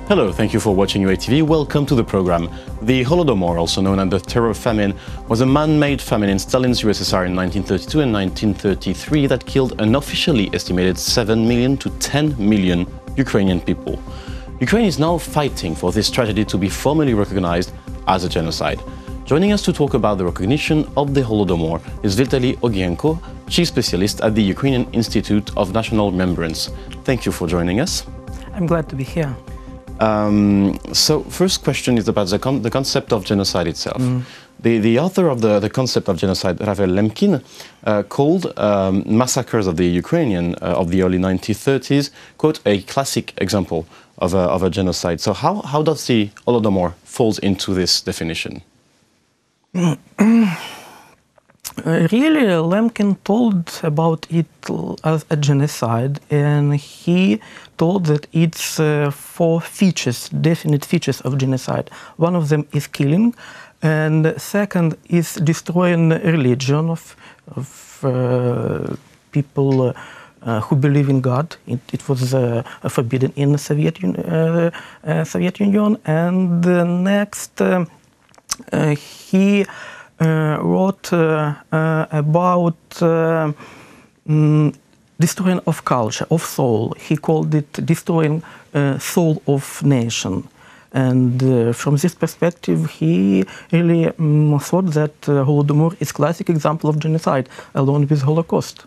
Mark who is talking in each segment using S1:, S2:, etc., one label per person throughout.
S1: Hello, thank you for watching uatv. Welcome to the program. The Holodomor, also known as the Terror Famine, was a man-made famine in Stalin's USSR in 1932 and 1933 that killed an officially estimated 7 million to 10 million Ukrainian people. Ukraine is now fighting for this tragedy to be formally recognized as a genocide. Joining us to talk about the recognition of the Holodomor is Vitaly Ogienko, Chief Specialist at the Ukrainian Institute of National Remembrance. Thank you for joining us.
S2: I'm glad to be here.
S1: So first question is about the concept of genocide itself. The author of the concept of genocide, Raphael Lemkin, called massacres of the Ukrainian of the early 1930s, quote, a classic example of a genocide. So how does the Holodomor falls into this definition?
S2: Really, Lemkin told about it as a genocide, and he told that it's four features, definite features of genocide. One of them is killing, and second is destroying religion of people who believe in God. It was forbidden in the Soviet Union. And next, he wrote about destroying of culture, of soul. He called it destroying soul of nation. And from this perspective, he really thought that Holodomor is a classic example of genocide, along with Holocaust.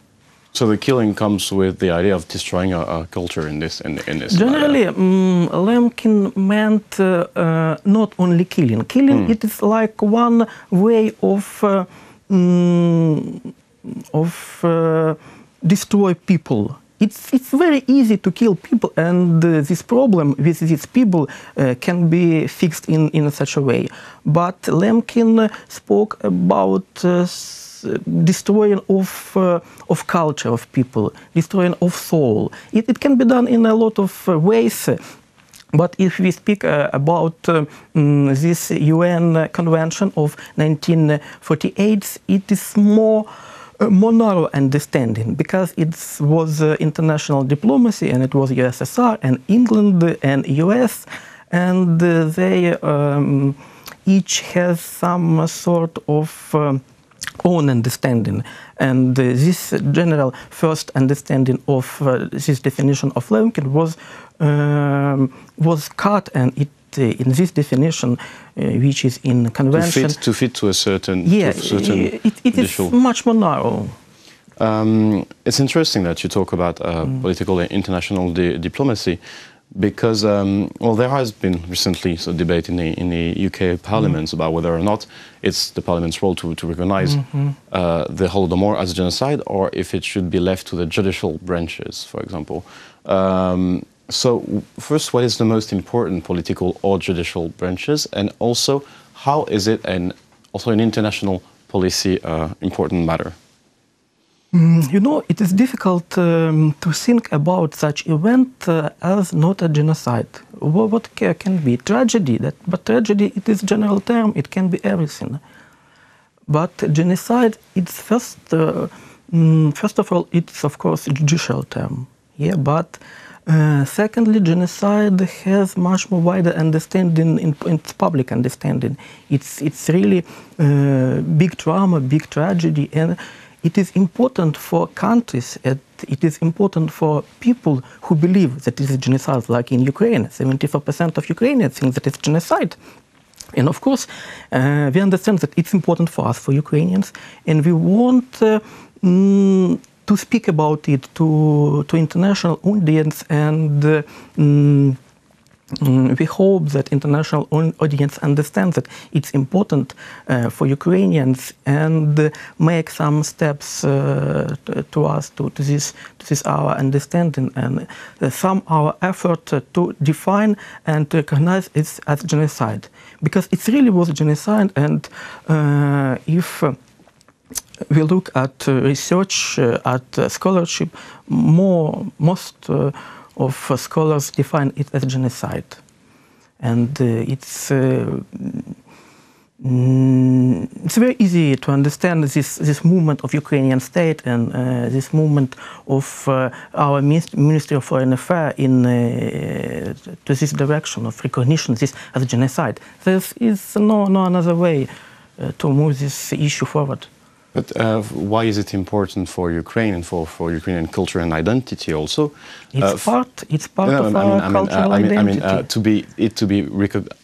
S1: So the killing comes with the idea of destroying a culture in this.
S2: Generally, Lemkin meant not only killing. Killing it is like one way of destroy people. It's very easy to kill people, and this problem with these people can be fixed in such a way. But Lemkin spoke about destroying of culture of people, destroying of soul. It can be done in a lot of ways. But if we speak about this UN Convention of 1948, it is more narrow understanding, because it was international diplomacy, and it was USSR and England and US, and they each has some sort of own understanding. And this general first understanding of this definition of Lemkin was cut, and it in this definition, which is in convention,
S1: to fit to a certain
S2: it is much more narrow.
S1: It's interesting that you talk about political and international diplomacy, because well, there has been recently a debate in the UK Parliament about whether or not it's the Parliament's role to recognize the Holodomor as a genocide, or if it should be left to the judicial branches, for example. So first, what is the most important political or judicial branches, and also how is it also an international policy important matter?
S2: You know, it is difficult to think about such event as not a genocide. What can be tragedy? But tragedy, it is general term. It can be everything. But genocide, it's first of all, it's of course a judicial term. Yeah, but secondly, genocide has much more wider understanding in its public understanding. It's really big trauma, big tragedy, and it is important for countries. It is important for people who believe that it is genocide, like in Ukraine. 74% of Ukrainians think that it's genocide. And of course, we understand that it's important for us, for Ukrainians, and we want to speak about it to international audience, and we hope that international audience understands that it's important for Ukrainians, and make some steps to us to this our understanding, and some our effort to define and to recognize it as genocide, because it really was a genocide. And if we look at research, at scholarship, most of scholars define it as genocide. And it's It's very easy to understand this movement of Ukrainian state and this movement of our Ministry of Foreign Affairs to this direction of recognition this as genocide. There is no another way to move this issue forward.
S1: But why is it important for Ukraine and for Ukrainian culture and identity also?
S2: It's part of our cultural identity.
S1: To be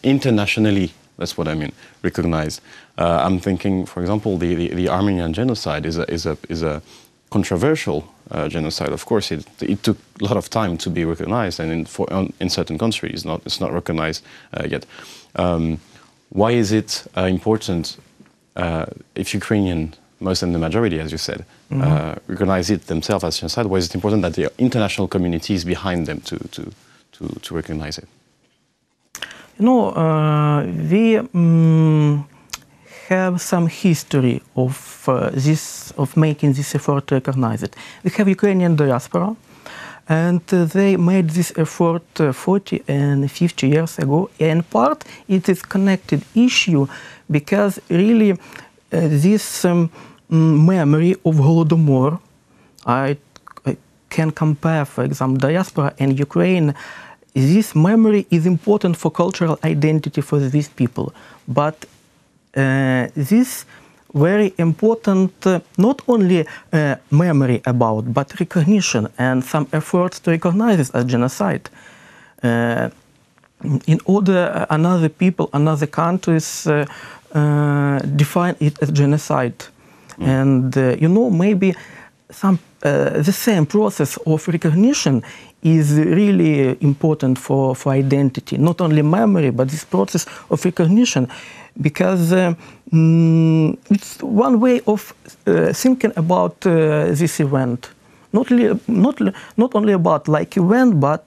S1: internationally, that's what I mean, recognized. I'm thinking, for example, the Armenian genocide is a controversial genocide. Of course, it took a lot of time to be recognized, and in certain countries, it's not recognized yet. Why is it important if Ukrainian, most and the majority, as you said, recognize it themselves as genocide? Why is it important that the international community is behind them to recognize it?
S2: You know, we have some history of making this effort to recognize it. We have Ukrainian diaspora, and they made this effort 40 and 50 years ago. In part, it is connected issue because really this memory of Holodomor, I can compare, for example, diaspora and Ukraine. This memory is important for cultural identity for these people, but this very important not only memory about, but recognition and some efforts to recognize it as genocide. In order another people, another countries define it as genocide. And you know, maybe the same process of recognition is really important for identity, not only memory, but this process of recognition, because it's one way of thinking about this event, not only about like event, but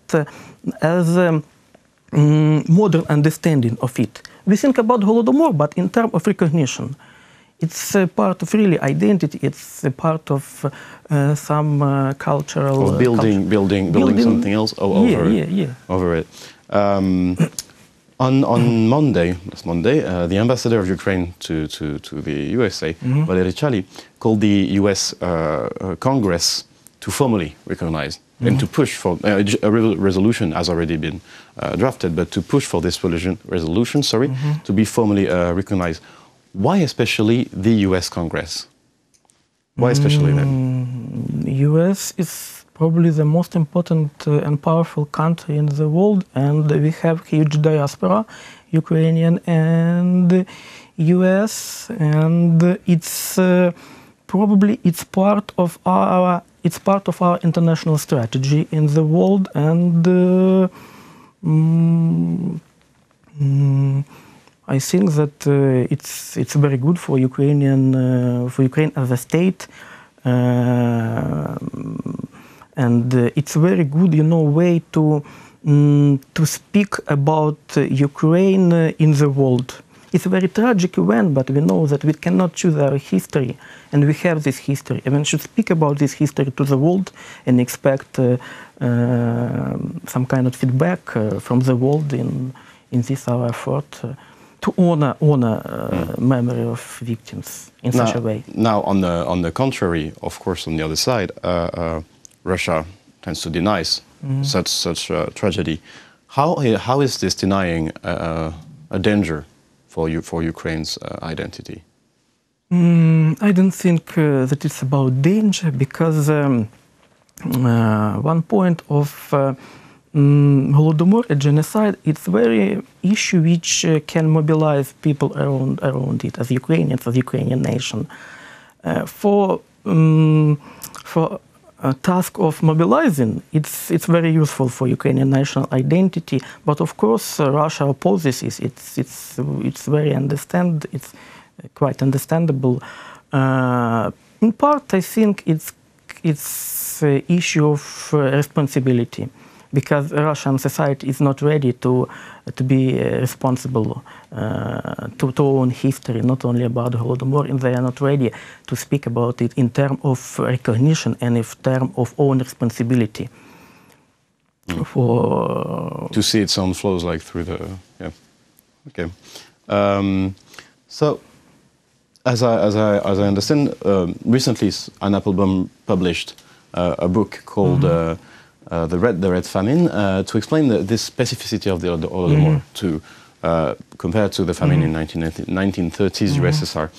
S2: as a modern understanding of it. We think about Holodomor, but in terms of recognition. It's a part of really identity. It's a part of some cultural...
S1: Of building something else over it. On Monday, the ambassador of Ukraine to the USA, Vitaly, called the US Congress to formally recognize and to push for a resolution has already been drafted, but to push for this resolution, to be formally recognized. Why especially the US Congress? Why especially them?
S2: US is probably the most important and powerful country in the world, and we have huge diaspora, Ukrainian and US, and it's probably part of our international strategy in the world, and I think that it's very good for Ukraine as a state, and it's very good, way to speak about Ukraine in the world. It's a very tragic event, but we know that we cannot choose our history, and we have this history, and we should speak about this history to the world and expect some kind of feedback from the world in this our effort. To honor memory of victims in such a way. Now,
S1: on the contrary, of course, on the other side, Russia tends to deny such tragedy. How is this denying a danger for Ukraine's identity?
S2: I don't think that it's about danger, because one point of Holodomor, a genocide, it's very issue which can mobilize people around it, as Ukrainians, as Ukrainian nation. For a task of mobilizing, it's very useful for Ukrainian national identity. But of course, Russia opposes it. It's very it's quite understandable. In part, I think it's issue of responsibility, because Russian society is not ready to be responsible to own history, not only about Holodomor, and they are not ready to speak about it in terms of recognition and in terms of own responsibility. To
S1: see its own flows, like through the... Okay. So, as I understand, recently Anne Applebaum published a book called The Red Famine to explain this specificity of the Holodomor compared to the famine in 1930s USSR.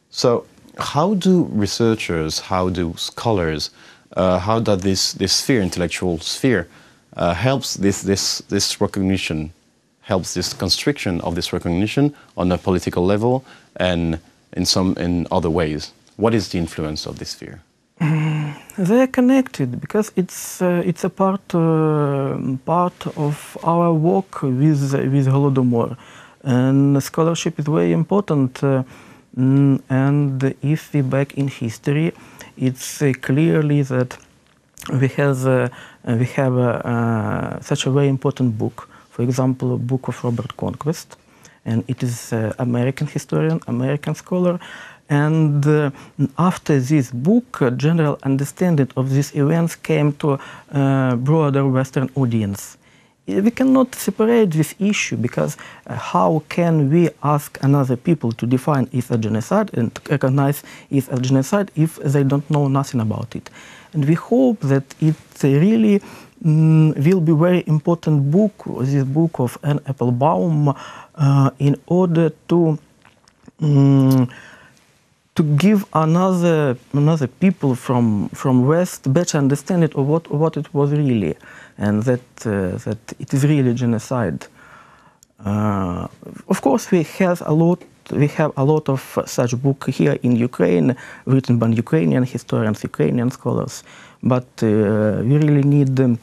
S1: So, how do researchers, how do scholars, how does this sphere, intellectual sphere, helps this recognition, helps this constriction of this recognition on a political level and in other ways? What is the influence of this sphere?
S2: They are connected because it's a part of our work with Holodomor, and scholarship is very important. And if we back in history, it's clearly that we have such a very important book. For example, a book of Robert Conquest, and it is American historian, American scholar. And after this book, a general understanding of these events came to a broader Western audience. We cannot separate this issue because how can we ask another people to define it as genocide and to recognize it as genocide if they don't know nothing about it? And we hope that it really will be a very important book, this book of Anne Applebaum, in order to give another people from West better understanding of what it was really, and that it is really genocide. Of course, we have a lot of such book here in Ukraine, written by Ukrainian historians, Ukrainian scholars, but we really need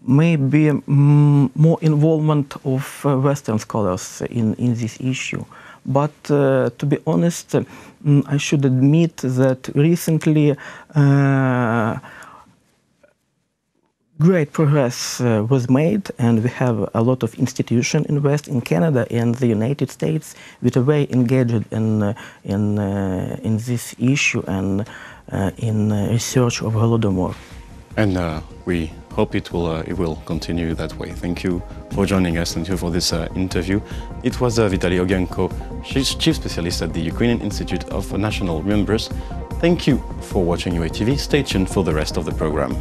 S2: maybe more involvement of Western scholars in this issue. But to be honest, I should admit that recently great progress was made, and we have a lot of institutions in West, in Canada and the United States, which are very engaged in this issue and in research of Holodomor. And
S1: we hope it will continue that way. Thank you for joining us. Thank you for this interview. It was Vitaly Ogienko, Chief Specialist at the Ukrainian Institute of National Remembrance. Thank you for watching UATV. Stay tuned for the rest of the program.